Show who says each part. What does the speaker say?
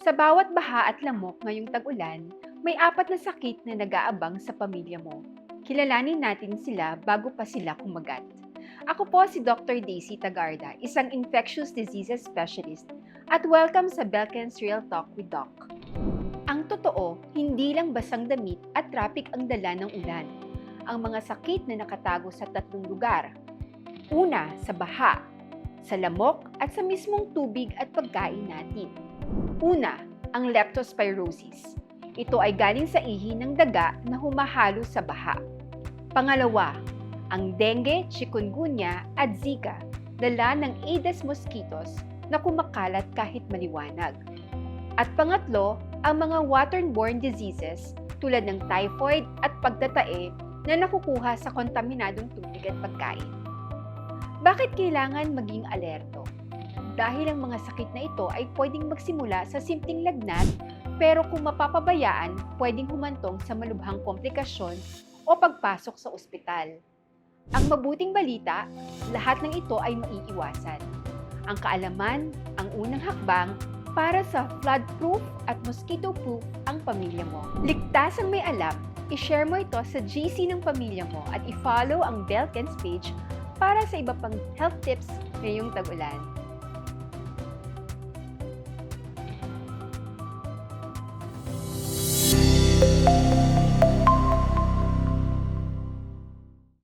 Speaker 1: Sa bawat baha at lamok ngayong tag-ulan, may apat na sakit na nag-aabang sa pamilya mo. Kilalanin natin sila bago pa sila kumagat. Ako po si Dr. Daisy Tagarda, isang infectious diseases specialist, at welcome sa Belken's Real Talk with Doc. Ang totoo, hindi lang basang damit at traffic ang dala ng ulan. Ang mga sakit na nakatago sa tatlong lugar. Una, sa baha, sa lamok at sa mismong tubig at pagkain natin. Una, ang leptospirosis. Ito ay galing sa ihi ng daga na humahalo sa baha. Pangalawa, ang dengue, chikungunya at zika, dala ng Aedes mosquitoes na kumakalat kahit maliwanag. At pangatlo, ang mga waterborne diseases tulad ng typhoid at pagtatae na nakukuha sa kontaminadong tubig at pagkain. Bakit kailangan maging alerto? Dahil ang mga sakit na ito ay pwedeng magsimula sa simpleng lagnat, pero kung mapapabayaan, pwedeng humantong sa malubhang komplikasyon o pagpasok sa ospital. Ang mabuting balita, lahat ng ito ay maiiwasan. Ang kaalaman, ang unang hakbang para sa flood-proof at mosquito-proof ang pamilya mo. Ligtas ang may alam, i-share mo ito sa GC ng pamilya mo at i-follow ang Belken's page para sa iba pang health tips ngayong tag-ulan.